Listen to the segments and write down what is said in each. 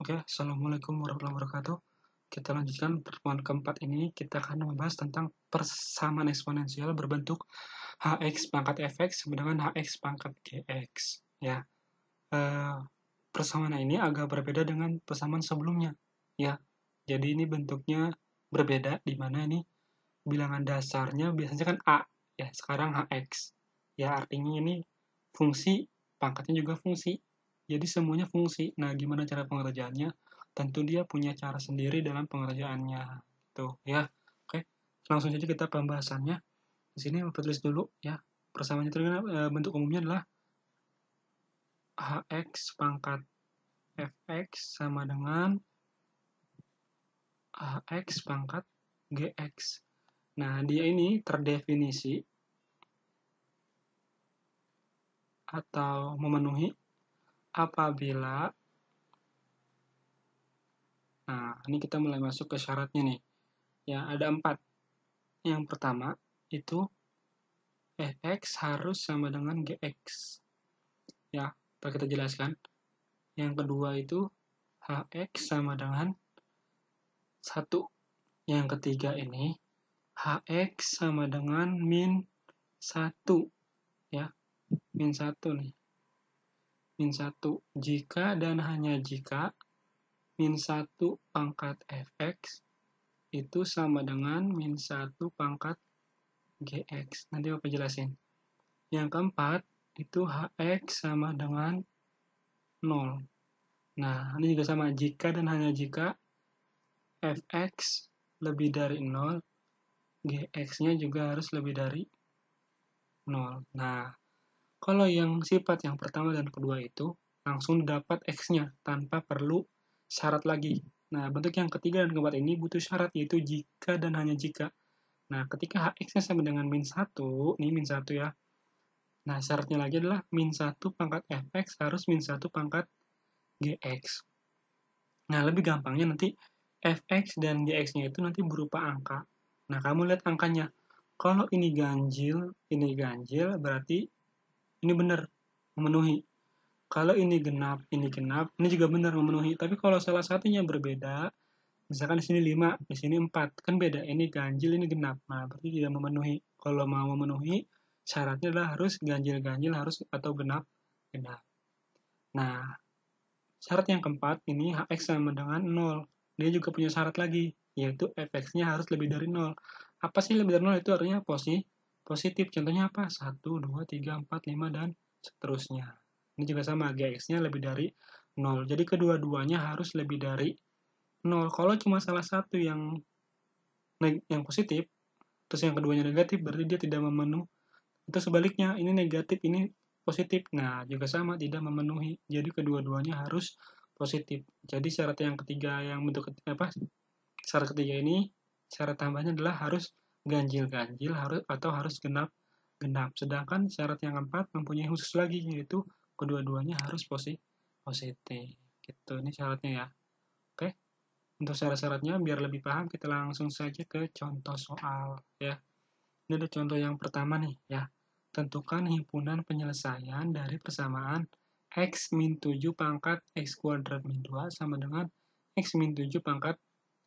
Oke, Assalamualaikum warahmatullahi wabarakatuh. Kita lanjutkan pertemuan keempat ini, kita akan membahas tentang persamaan eksponensial berbentuk hx pangkat fx sama dengan hx pangkat gx. Ya, persamaan ini agak berbeda dengan persamaan sebelumnya. Ya, jadi ini bentuknya berbeda, di mana ini bilangan dasarnya biasanya kan a, ya sekarang hx. Ya, artinya ini fungsi, pangkatnya juga fungsi. Jadi semuanya fungsi. Nah, gimana cara pengerjaannya? Tentu dia punya cara sendiri dalam pengerjaannya. Tuh, ya. Oke. Langsung saja kita pembahasannya. Di sini aku tulis dulu ya. Persamaannya itu bentuk umumnya adalah hx pangkat fx sama dengan hx pangkat gx. Nah, dia ini terdefinisi atau memenuhi apabila, nah ini kita mulai masuk ke syaratnya nih. Ya, ada 4. Yang pertama itu fx harus sama dengan gx. Ya, kita jelaskan. Yang kedua itu hx sama dengan 1. Yang ketiga ini hx sama dengan min 1. Ya, min 1 nih. Min 1. Jika dan hanya jika min 1 pangkat fx itu sama dengan min 1 pangkat gx. Nanti Bapak jelasin. Yang keempat, itu hx sama dengan 0. Nah, ini juga sama. Jika dan hanya jika fx lebih dari 0, gx-nya juga harus lebih dari 0. Nah, kalau yang sifat yang pertama dan kedua itu, langsung dapat x-nya tanpa perlu syarat lagi. Nah, bentuk yang ketiga dan keempat ini butuh syarat, yaitu jika dan hanya jika. Nah, ketika hx-nya sama dengan min 1, ini min 1 ya. Nah, syaratnya lagi adalah min 1 pangkat fx harus min 1 pangkat gx. Nah, lebih gampangnya nanti fx dan gx-nya itu nanti berupa angka. Nah, kamu lihat angkanya. Kalau ini ganjil, berarti ini benar, memenuhi. Kalau ini genap, ini juga benar memenuhi. Tapi kalau salah satunya berbeda, misalkan di sini 5, di sini 4, kan beda. Ini ganjil, ini genap. Nah, berarti tidak memenuhi. Kalau mau memenuhi, syaratnya adalah harus ganjil-ganjil, harus atau genap. Nah, syarat yang keempat, ini hx sama dengan 0. Dia juga punya syarat lagi, yaitu fx-nya harus lebih dari 0. Apa sih lebih dari 0? Itu artinya positif. Contohnya apa? 1, 2, 3, 4, 5, dan seterusnya. Ini juga sama, gx-nya lebih dari 0. Jadi kedua-duanya harus lebih dari 0. Kalau cuma salah satu yang positif, terus yang keduanya negatif, berarti dia tidak memenuhi. Itu sebaliknya, ini negatif, ini positif. Nah, juga sama, tidak memenuhi. Jadi kedua-duanya harus positif. Jadi syarat yang ketiga, yang bentuk syarat ketiga ini, syarat tambahnya adalah harus ganjil-ganjil, harus genap. Sedangkan syarat yang keempat mempunyai khusus lagi, yaitu kedua-duanya harus positif. Gitu, ini syaratnya ya. Oke. Untuk syarat-syaratnya, biar lebih paham, kita langsung saja ke contoh soal. Ya. Ini ada contoh yang pertama nih. Ya. Tentukan himpunan penyelesaian dari persamaan x min 7 pangkat x kuadrat min 2 sama dengan x min 7 pangkat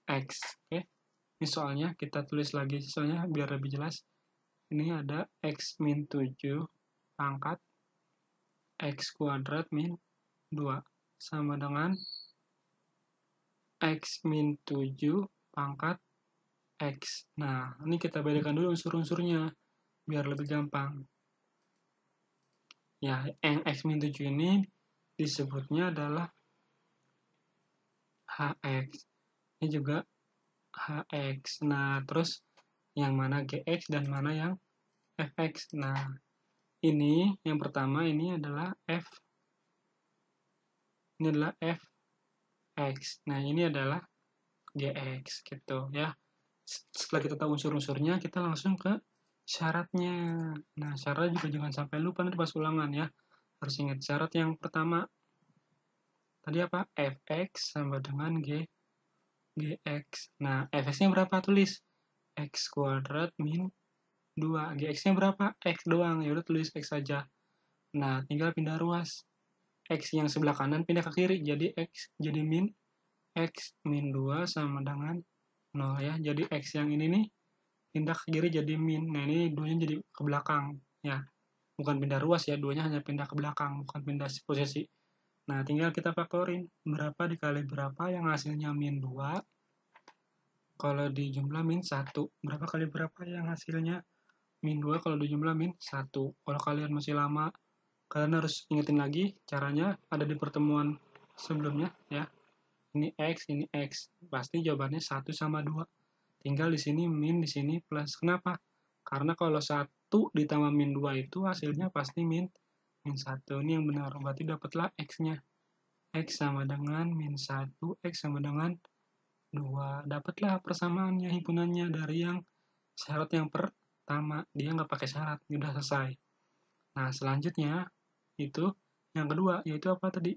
x. Oke. Ini soalnya kita tulis lagi soalnya biar lebih jelas. Ini ada x min 7 pangkat x kuadrat min 2 sama dengan x min 7 pangkat x. Nah, ini kita bedakan dulu unsur-unsurnya biar lebih gampang. Ya, yang x min 7 ini disebutnya adalah hx. Ini juga hx. Nah, terus yang mana gx dan mana yang fx. Nah, ini yang pertama ini adalah ini adalah fx. Nah, ini adalah gx gitu ya. Setelah kita tahu unsur-unsurnya, kita langsung ke syaratnya. Nah, syarat juga jangan sampai lupa nanti pas ulangan ya. Harus ingat syarat yang pertama. Tadi apa? Fx sama dengan gx. Nah, fx-nya berapa? Tulis x kuadrat min 2. Gx-nya berapa? X doang. Ya udah tulis x saja. Nah, tinggal pindah ruas. X yang sebelah kanan pindah ke kiri. Jadi x jadi min X min 2 sama dengan 0 ya. Jadi X yang ini nih pindah ke kiri jadi min. Nah, ini 2-nya jadi ke belakang ya. Bukan pindah ruas ya, 2-nya hanya pindah ke belakang, bukan pindah posisi. Nah, tinggal kita faktorin. Berapa dikali berapa yang hasilnya min 2. Kalau dijumlah min 1. Berapa kali berapa yang hasilnya min 2 kalau dijumlah min 1. Kalau kalian masih lama, kalian harus ingetin lagi caranya ada di pertemuan sebelumnya ya. Ini X. Pasti jawabannya 1 sama 2. Tinggal di sini min, di sini plus. Kenapa? Karena kalau 1 ditambah min 2 itu hasilnya pasti min 1. Ini yang benar. Berarti dapatlah X-nya. X sama dengan min 1, X sama dengan 2. Dapatlah persamaannya, himpunannya dari yang syarat yang pertama. Dia nggak pakai syarat, udah selesai. Nah, selanjutnya itu yang kedua, yaitu apa tadi?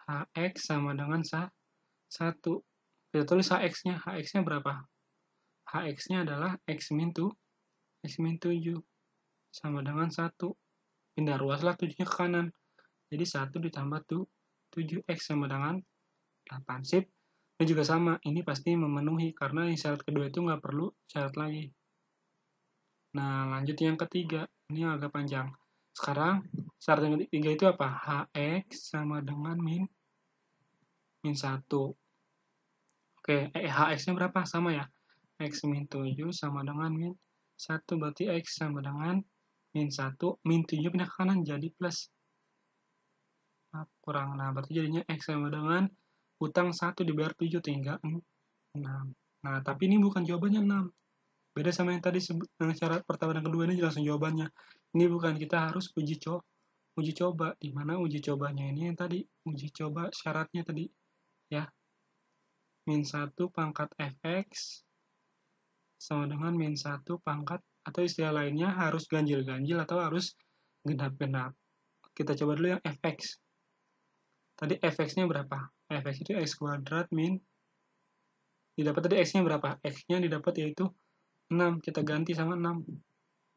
HX sama dengan 1. Kita tulis HX-nya. HX-nya berapa? HX-nya adalah X min 7 sama dengan 1. Pindah ruaslah 7-nya ke kanan. Jadi 1 ditambah 7X sama dengan 8. Sip. Ini juga sama. Ini pasti memenuhi karena yang syarat kedua itu nggak perlu syarat lagi. Nah, lanjut yang ketiga. Ini agak panjang. Sekarang, syarat yang ketiga itu apa? HX sama dengan min 1. Oke, HX-nya berapa? Sama ya? X min 7 sama dengan min 1. Berarti X sama dengan min 1. Min 7 pindah ke kanan jadi plus. Kurang. Nah, berarti jadinya X sama dengan utang 1 dibayar 7 tinggal 6. Nah, tapi ini bukan jawabannya 6. Beda sama yang tadi, yang syarat pertama dan kedua ini langsung jawabannya. Ini bukan, kita harus uji coba. Di mana uji cobanya ini yang tadi, uji coba syaratnya tadi. Ya. Min 1 pangkat fx sama dengan min 1 pangkat, atau istilah lainnya harus ganjil-ganjil atau harus genap-genap. Kita coba dulu yang fx. Tadi fx-nya berapa? Fx itu x kuadrat min, didapat tadi x-nya berapa? X-nya didapat yaitu 6. Kita ganti sama 6.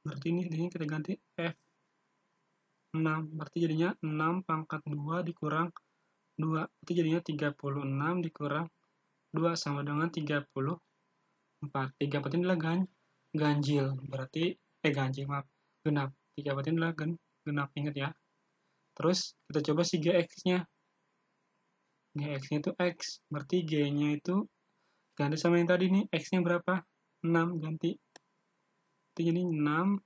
Berarti ini kita ganti f 6. Berarti jadinya 6 pangkat 2 dikurang 2. Berarti jadinya 36 dikurang 2 sama dengan 34. 34 ini adalah ganjil. Berarti, maaf. Genap. 34 ini adalah genap. Ingat ya. Terus, kita coba si GX-nya. GX-nya itu X. Berarti G-nya itu ganti sama yang tadi nih. X-nya berapa? 6. Ganti. Jadi 6.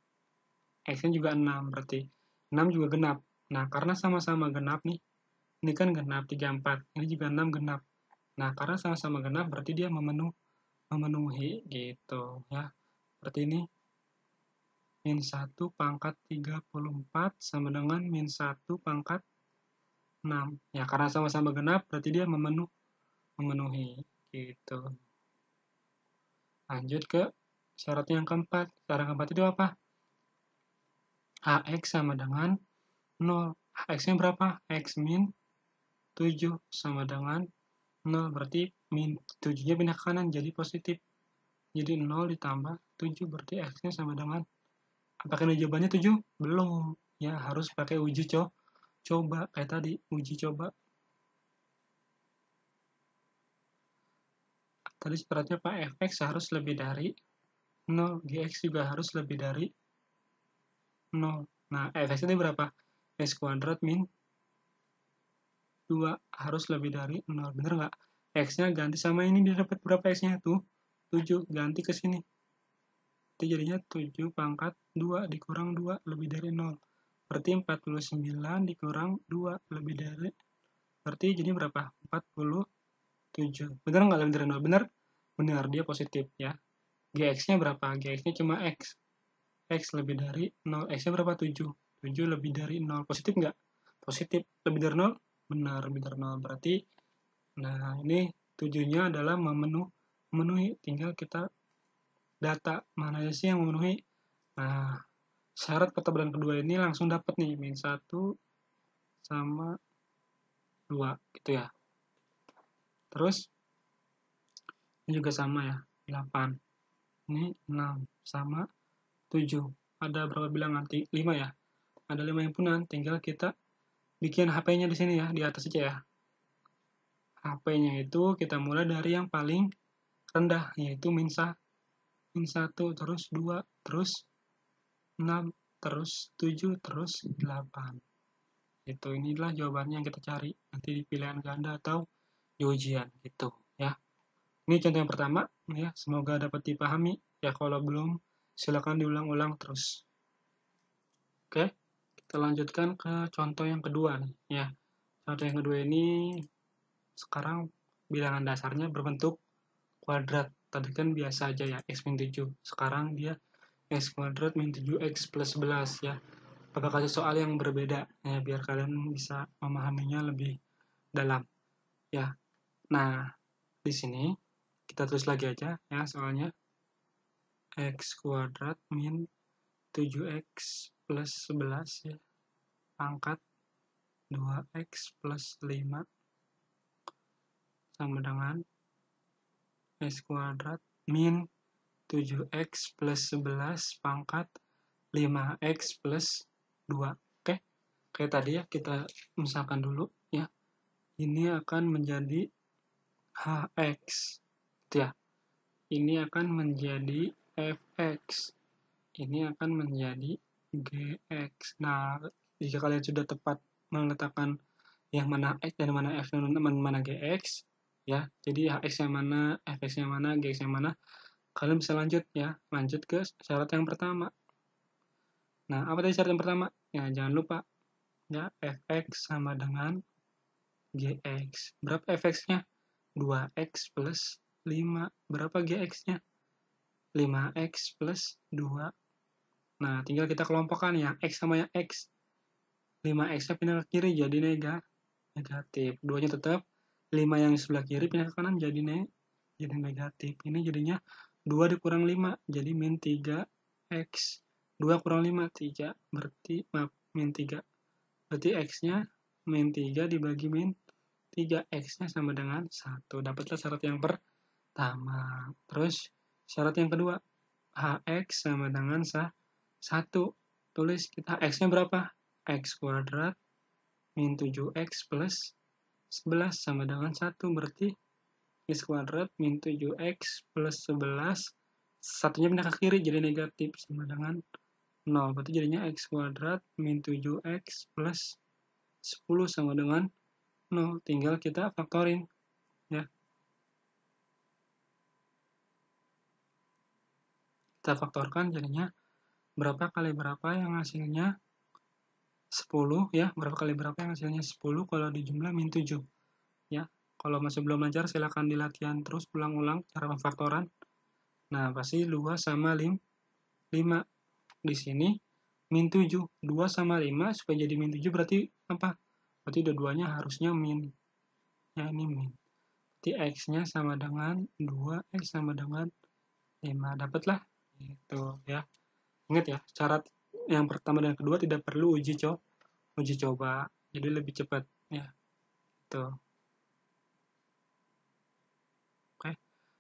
X-nya juga 6. Berarti 6 juga genap. Nah, karena sama-sama genap nih. Ini kan genap 34. Ini juga 6 genap. Nah, karena sama-sama genap berarti dia memenuhi gitu ya. Berarti ini min 1 pangkat 34 sama dengan min 1 pangkat 6. Ya, karena sama-sama genap berarti dia memenuhi gitu. Lanjut ke syarat yang keempat. Syarat keempat itu apa? HX sama dengan 0. HX-nya berapa? X min 7 sama dengan 0. Berarti min 7-nya pindah ke kanan jadi positif. Jadi 0 ditambah 7 berarti X-nya sama dengan, apakah ini jawabannya 7? Belum. Ya, harus pakai uji coba. Kayak tadi, uji coba. Tadi syaratnya Pak fx harus lebih dari 0. Gx juga harus lebih dari 0. Nah, fx ini berapa? X kuadrat min 2 harus lebih dari 0. Bener nggak? X-nya ganti sama ini, dia dapat berapa X-nya? Tuh, 7. Ganti ke sini. Itu jadinya 7 pangkat 2 dikurang 2 lebih dari 0. Berarti 49 dikurang 2 lebih dari, berarti jadi berapa? 47. Bener nggak lebih dari 0? Bener? Bener, dia positif ya. Gx-nya berapa? Gx-nya cuma X. X lebih dari 0. X-nya berapa? 7. 7 lebih dari 0. Positif nggak? Positif. Lebih dari 0? Benar, lebih dari 0. Berarti, nah ini 7-nya adalah memenuhi. Tinggal kita data mana sih yang memenuhi. Nah, syarat pertemuan kedua ini langsung dapat nih, min 1 sama 2 gitu ya. Terus ini juga sama ya, 8. Ini 6 sama 7. Ada berapa bilangan? 5 ya. Ada 5 himpunan, tinggal kita bikin HP-nya di sini ya, di atas aja ya. HP-nya itu kita mulai dari yang paling rendah, yaitu min 1, terus 2, terus 6, terus 7, terus 8. Inilah jawabannya yang kita cari nanti di pilihan ganda atau di ujian gitu ya. Ini contoh yang pertama ya, semoga dapat dipahami ya. Kalau belum silakan diulang-ulang terus. Oke, kita lanjutkan ke contoh yang kedua nih ya. Contoh yang kedua ini sekarang bilangan dasarnya berbentuk kuadrat. Tadi kan biasa aja ya, x min 7. Sekarang dia x kuadrat min 7x plus 11 ya. Bakal kasih soal yang berbeda ya, biar kalian bisa memahaminya lebih dalam ya. Nah, di sini kita tulis lagi aja ya soalnya. X kuadrat min 7x plus 11 ya, pangkat 2x plus 5 sama dengan x kuadrat min 7x plus 11 pangkat 5x plus 2. Oke, kayak tadi ya, kita misalkan dulu ya. Ini akan menjadi hx ya. Ini akan menjadi fx. Ini akan menjadi gx. Nah, jika kalian sudah tepat meletakkan yang mana x dan mana f dan mana gx ya, jadi hx yang mana, fx yang mana, gx yang mana, kalian bisa lanjut ya, lanjut ke syarat yang pertama. Nah, apa tadi syarat yang pertama? Ya, jangan lupa ya, fx sama dengan gx. Berapa fx-nya? 2x plus 5. Berapa gx-nya? 5x plus 2. Nah, tinggal kita kelompokkan ya, x sama yang x. 5x-nya pindah ke kiri jadi negatif. 2-nya tetap. 5 yang sebelah kiri pindah ke kanan jadi negatif. Ini jadinya 2 dikurang 5 jadi min 3x. 2 kurang 5, 3. Berarti, min 3. Berarti x-nya min 3 dibagi min 3. X-nya sama dengan 1. Dapatlah syarat yang pertama. Terus, syarat yang kedua. Hx sama dengan 1. Tulis kita x-nya berapa? X kuadrat min 7x plus 11 sama dengan 1. Berarti x kuadrat min 7x plus 11. Satunya pindah ke kiri jadi negatif sama dengan 0. Berarti jadinya x kuadrat min 7x plus 10 sama dengan 0. Tinggal kita faktorin ya. Kita faktorkan jadinya berapa kali berapa yang hasilnya 10 ya. Berapa kali berapa yang hasilnya 10 kalau dijumlah min 7 ya. Kalau masih belum lancar silakan di latihan terus ulang-ulang cara pemfaktoran. Nah, pasti 2 sama 5. Di sini min 7. 2 sama 5 supaya jadi min 7 berarti apa? Berarti dua-duanya harusnya min. Ya, ini min. Berarti x-nya sama dengan 2, x sama dengan 5. Dapatlah gitu ya. Ingat ya, syarat yang pertama dan kedua tidak perlu uji coba. Jadi lebih cepat ya. Tuh. Oke.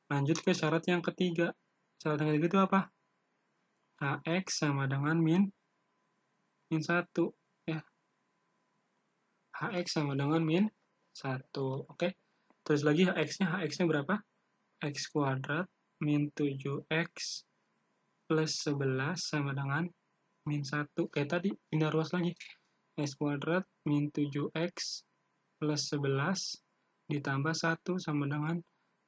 Lanjut ke syarat yang ketiga. Syarat yang ketiga itu apa? Hx sama dengan min 1 ya. Hx sama dengan min 1. Oke. Terus lagi hx-nya berapa? X kuadrat min 7x plus 11 sama dengan min 1. Kayak tadi, pindah ruas lagi. X kuadrat min 7x plus 11 ditambah 1 sama dengan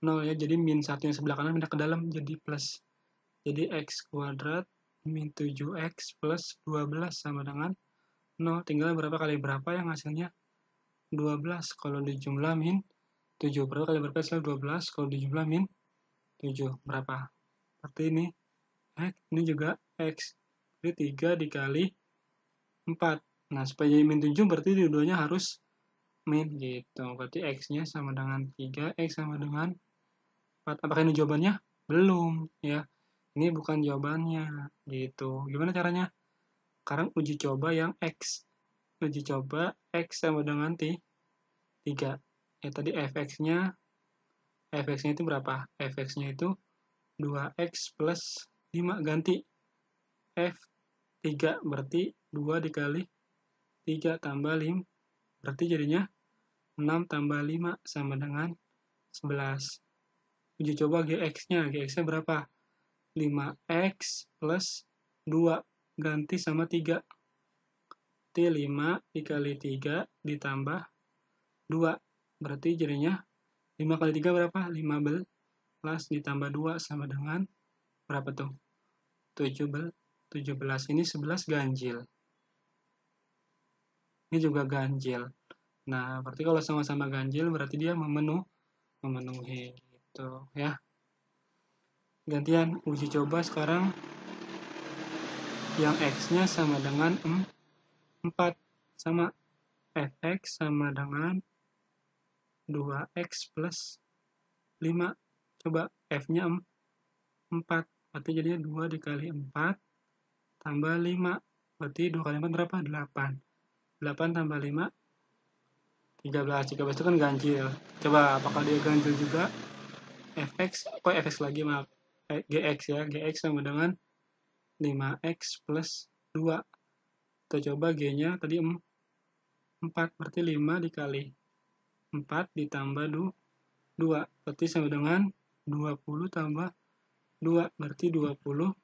0 ya. Jadi min 1 yang sebelah kanan pindah ke dalam jadi plus. Jadi x kuadrat min 7x plus 12 sama dengan 0. Tinggal berapa kali berapa yang hasilnya 12. Kalau dijumlah min 7. Berapa kali berapa hasilnya 12. Kalau dijumlah min 7. Berapa? Seperti ini. Ini juga x. Jadi 3 dikali 4. Nah, supaya jadi min 7 berarti dua-duanya harus min gitu. Berarti x-nya sama dengan 3, x sama dengan 4. Apakah ini jawabannya? Belum ya. Ini bukan jawabannya gitu. Gimana caranya? Sekarang uji coba yang x. Uji coba x sama dengan 3. Ya tadi fx-nya itu berapa? Fx-nya itu 2x plus 5 ganti f 3 berarti 2 dikali 3 tambah 5 berarti jadinya 6 tambah 5 sama dengan 11. Uji coba GX-nya. GX-nya berapa? 5X plus 2. Ganti sama 3. Berarti 5 dikali 3 ditambah 2. Berarti jadinya 5 kali 3 berapa? 15 ditambah 2 sama dengan berapa tuh? 17. Ini 11 ganjil. Ini juga ganjil. Nah, berarti kalau sama-sama ganjil berarti dia memenuhi gitu ya. Gantian uji coba sekarang yang X-nya sama dengan 4. Sama Fx sama dengan 2X plus 5. Coba F-nya 4. Berarti jadinya 2 dikali 4 tambah 5. Berarti 2 kali 4 berapa? 8. 8 tambah 5, 13. 13 itu kan ganjil. Coba apakah dia ganjil juga? Fx lagi, maaf. Gx ya. Gx sama dengan 5X plus 2. Kita coba G-nya tadi 4. Berarti 5 dikali 4 ditambah 2. Berarti sama dengan 20 tambah 2. Berarti 20.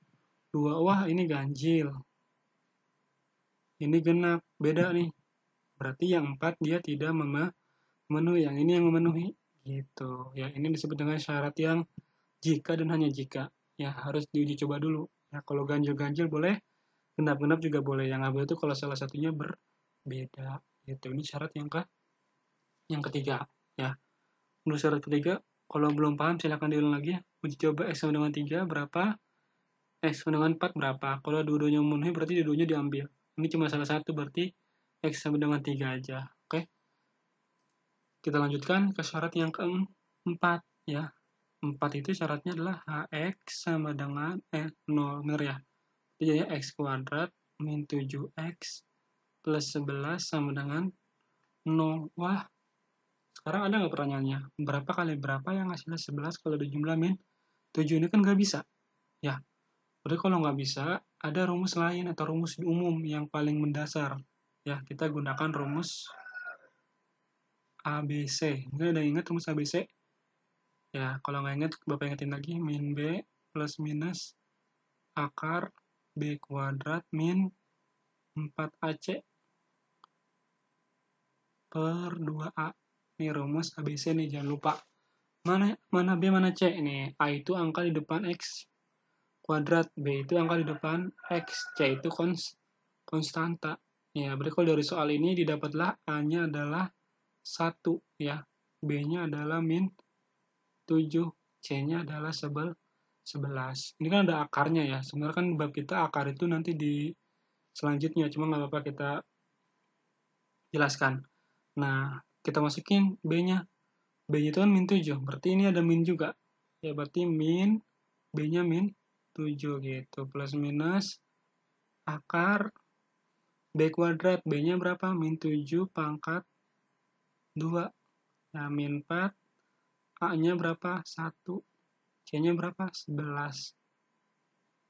2. Wah, ini ganjil. Ini genap. Beda nih. Berarti yang 4 dia tidak memenuhi. Yang ini yang memenuhi. Gitu. Ya, ini disebut dengan syarat yang jika dan hanya jika. Ya, harus diuji coba dulu. Ya, kalau ganjil-ganjil boleh. Genap-genap juga boleh. Yang nggak boleh itu kalau salah satunya berbeda. Gitu. Ini syarat yang ketiga. Ya. Untuk syarat ketiga, kalau belum paham silahkan diulang lagi ya. Uji coba X sama dengan 3 berapa? X sama dengan 4 berapa? Kalau dua-duanya memenuhi berarti dua-duanya diambil. Ini cuma salah satu berarti X sama dengan 3 aja. Oke. Kita lanjutkan ke syarat yang keempat ya. 4 itu syaratnya adalah HX sama dengan 0. Benar ya? Jadi X kuadrat min 7X plus 11 sama dengan 0. Wah, sekarang ada nggak pertanyaannya? Berapa kali berapa yang hasilnya 11 kalau dijumlah min 7? Ini kan nggak bisa. Ya, berarti kalau nggak bisa, ada rumus lain atau rumus umum yang paling mendasar. Ya, kita gunakan rumus ABC. Mungkin ada yang ingat rumus ABC? Ya, kalau nggak ingat, Bapak ingetin lagi. Min B plus minus akar B kuadrat min 4AC per 2A. Ini rumus ABC nih, jangan lupa. Mana B, mana C? Ini A itu angka di depan X kuadrat, B itu angka di depan X, C itu konstanta. Ya, berarti kalau dari soal ini didapatlah A-nya adalah 1, ya. B-nya adalah min 7, C-nya adalah 11. Ini kan ada akarnya ya. Sebenarnya kan bab kita akar itu nanti di selanjutnya, cuma nggak apa-apa kita jelaskan. Nah, kita masukin B-nya. B-nya itu kan min 7, berarti ini ada min juga. Ya, berarti min, B-nya min 7 gitu. Plus minus akar B kuadrat. B-nya berapa? Min 7 pangkat 2. Ya, min 4. A-nya berapa? 1. C-nya berapa? 11.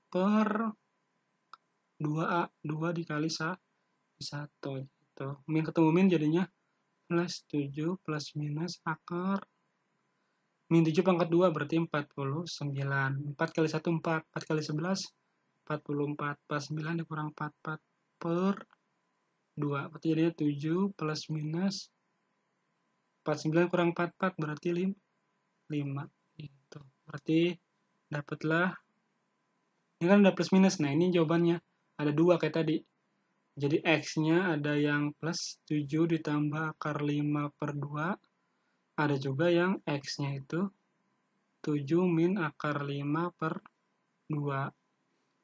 Per 2A. 2 dikali 1. Gitu. Min ketemu min jadinya plus 7 plus minus akar. Min 7 pangkat 2 berarti 49. 4 kali 1, 4. 4 kali 11, 44. 49 dikurang 44 per 2. Berarti jadinya 7 plus minus 49 kurang 44 berarti 5. Gitu. Berarti dapatlah, ini kan ada plus minus. Nah, ini jawabannya. Ada 2 kayak tadi. Jadi X-nya ada yang plus 7 ditambah akar 5 per 2. Ada juga yang X-nya itu 7 min akar 5 per 2.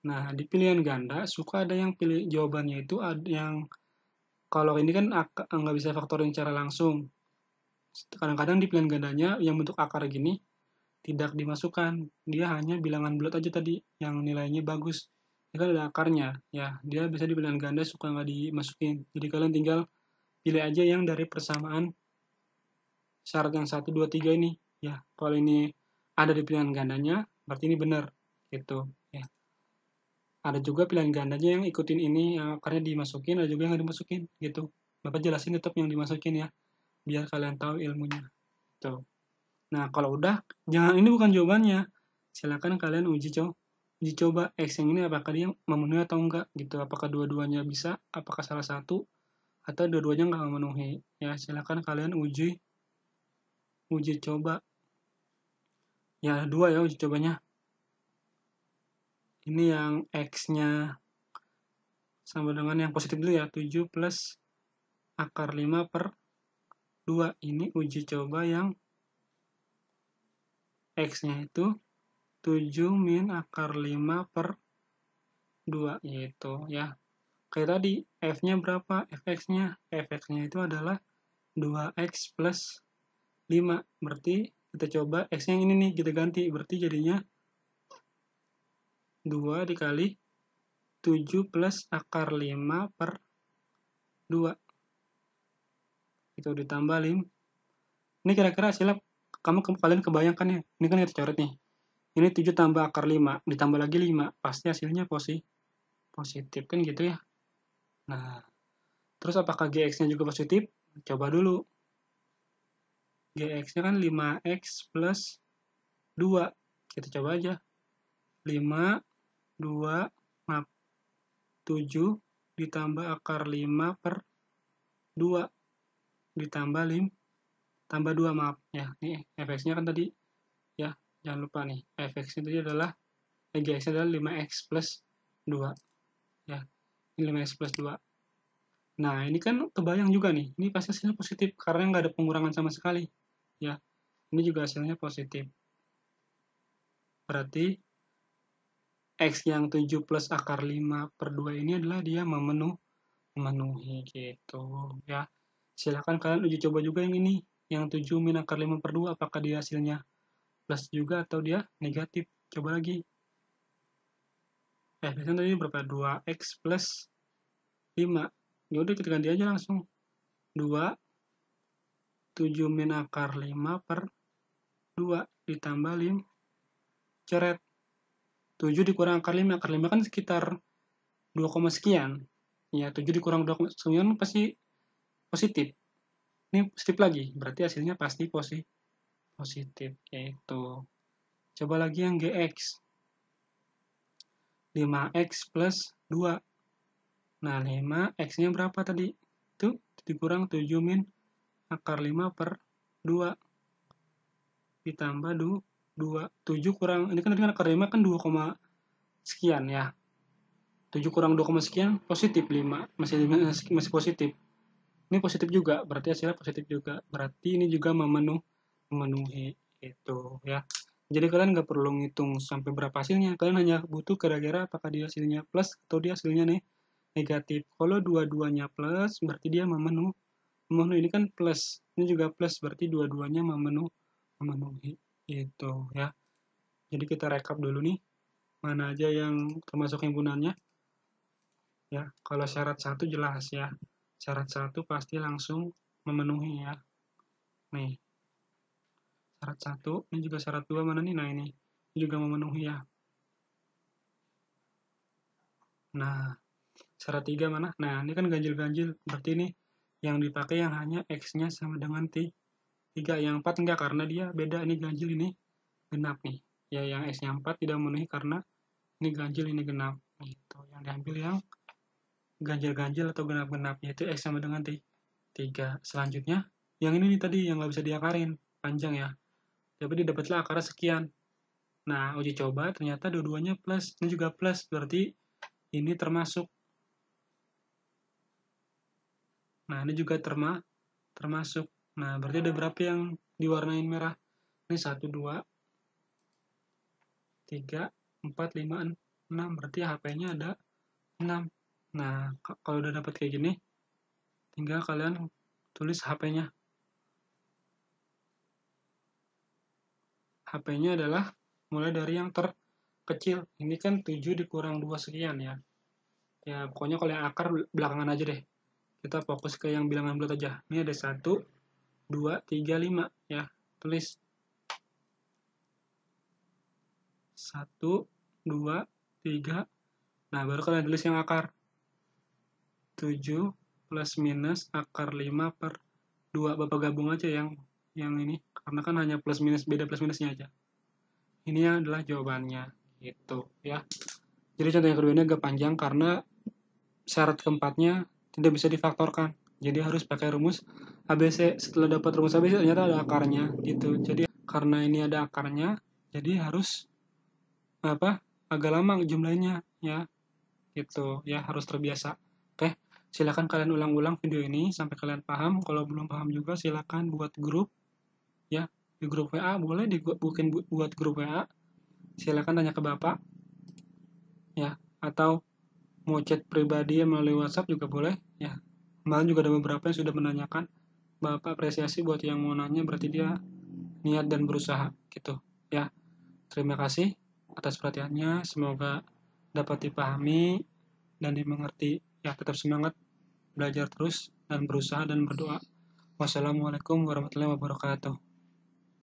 Nah, di pilihan ganda suka ada yang pilih jawabannya itu ada yang, kalau ini kan nggak bisa faktorin secara langsung. Kadang-kadang di pilihan gandanya yang bentuk akar gini tidak dimasukkan. Dia hanya bilangan bulat aja tadi yang nilainya bagus. Ini kan ada akarnya. Ya, dia bisa di pilihan ganda suka nggak dimasukin. Jadi kalian tinggal pilih aja yang dari persamaan syarat yang 1, 2, 3 ini. Ya, kalau ini ada di pilihan gandanya, berarti ini benar. Gitu. Ya. Ada juga pilihan gandanya yang ikutin ini, yang akarnya dimasukin, ada juga yang nggak dimasukin. Gitu. Bapak jelasin tetap yang dimasukin ya. biar kalian tahu ilmunya. Tuh. Nah, kalau udah, jangan, ini bukan jawabannya. Silakan kalian uji coba X yang ini apakah dia memenuhi atau enggak gitu. Apakah dua-duanya bisa, apakah salah satu atau dua-duanya nggak memenuhi. Ya, silakan kalian uji coba. Ya, dua ya uji cobanya. Ini yang X-nya sama dengan yang positif dulu ya, 7 plus akar 5 per 2. Ini uji coba yang X-nya itu 7 min akar 5 per 2 gitu ya. Kayak tadi, F-nya berapa? Fx-nya itu adalah 2x plus 5. Berarti kita coba X-nya ini nih, kita ganti. Berarti jadinya 2 dikali 7 plus akar 5 per 2. Itu ditambah 5. Ini kira-kira hasilnya kalian kebayangkan ya. Ini kan kita coret nih. Ini 7 tambah akar 5, ditambah lagi 5. Pasti hasilnya positif kan gitu ya. Nah, terus apakah GX-nya juga positif? Coba dulu. GX-nya kan 5x plus 2. Kita coba aja. 5, 2, maaf, 7 ditambah akar 5 per 2 ditambah 5, tambah 2, maaf. Ya, ini fx-nya kan tadi, ya, jangan lupa nih. Fx-nya tadi adalah, GX-nya adalah 5x plus 2. Ya, ini 5x plus 2. Nah, ini kan kebayang juga nih. Ini pasti hasilnya positif, karena nggak ada pengurangan sama sekali. Ya, ini juga hasilnya positif. Berarti X yang 7 plus akar 5 per 2 ini adalah dia memenuhi gitu ya. Silahkan kalian uji coba juga yang ini, yang 7 min akar 5 per 2, apakah dia hasilnya plus juga atau dia negatif. Coba lagi. Biasanya tadi berapa? 2x plus 5. Ya udah kita ganti aja langsung. 2, 7 min akar 5 per 2 ditambah 5, coret. 7 dikurang akar 5 kan sekitar 2, sekian. Ya, 7 dikurang 2,9 pasti positif. Ini positif lagi, berarti hasilnya pasti positif, yaitu. Coba lagi yang GX. 5x plus 2. Nah, 5x-nya berapa tadi? Itu dikurang 7 min akar 5 per 2 ditambah 2. 7 kurang, ini kan akar 5 kan 2, sekian ya. 7 kurang 2, sekian, positif 5. Masih positif. Ini positif juga, berarti hasilnya positif juga. Berarti ini juga memenuhi itu ya. Jadi kalian nggak perlu ngitung sampai berapa hasilnya. Kalian hanya butuh kira-kira apakah dia hasilnya plus atau dia hasilnya negatif. Kalau dua-duanya plus, berarti dia memenuhi. Ini kan plus. Ini juga plus, berarti dua-duanya memenuhi. Itu ya. Jadi kita rekap dulu nih. Mana aja yang termasuk himpunannya. Ya, kalau syarat 1 jelas ya. Syarat 1 pasti langsung memenuhi ya. Nih. Syarat 1, ini juga syarat 2 mana nih? Nah, ini juga memenuhi ya. Nah, syarat 3 mana? Nah, ini kan ganjil-ganjil. Berarti ini yang dipakai yang hanya X-nya sama dengan 3. Yang 4 enggak, karena dia beda. Ini ganjil, ini genap nih. Ya, yang X-nya 4 tidak memenuhi karena ini ganjil, ini genap. Gitu. Yang diambil yang ganjil-ganjil atau genap-genap, yaitu X sama dengan 3. Selanjutnya, yang ini nih tadi, yang nggak bisa diakarin. Panjang ya. Tapi didapatlah akarnya sekian. Nah, uji coba ternyata dua-duanya plus. Ini juga plus, berarti ini termasuk. Nah, ini juga termasuk. Nah, berarti ada berapa yang diwarnain merah? Ini 1, 2, 3, 4, 5, 6. Berarti HP-nya ada 6. Nah, kalau udah dapat kayak gini, tinggal kalian tulis HP-nya. HP-nya adalah mulai dari yang terkecil. Ini kan 7 dikurang 2 sekian ya. Ya, pokoknya kalau yang akar belakangan aja deh. Kita fokus ke yang bilangan bulat aja. Ini ada 1, 2, 3, 5 ya. Tulis 1, 2, 3. Nah, baru kalian tulis yang akar. 7 plus minus akar 5 per dua Bapak gabung aja yang ini, karena kan hanya plus minus, beda plus minusnya aja. Ini adalah jawabannya, gitu ya. Jadi contoh yang kedua ini agak panjang karena syarat keempatnya tidak bisa difaktorkan. Jadi harus pakai rumus ABC. Setelah dapat rumus ABC ternyata ada akarnya, gitu. Jadi karena ini ada akarnya, jadi harus agak lama jumlahnya ya, gitu ya, harus terbiasa. Oke, silakan kalian ulang-ulang video ini sampai kalian paham. Kalau belum paham juga silakan buat grup ya, di grup WA boleh buat grup WA. Silakan tanya ke Bapak ya, atau mau chat pribadi melalui WhatsApp juga boleh ya. Kemarin juga ada beberapa yang sudah menanyakan. Bapak apresiasi buat yang mau nanya, berarti dia niat dan berusaha gitu ya. Terima kasih atas perhatiannya, semoga dapat dipahami dan dimengerti ya. Tetap semangat belajar terus dan berusaha dan berdoa. Wassalamualaikum warahmatullahi wabarakatuh.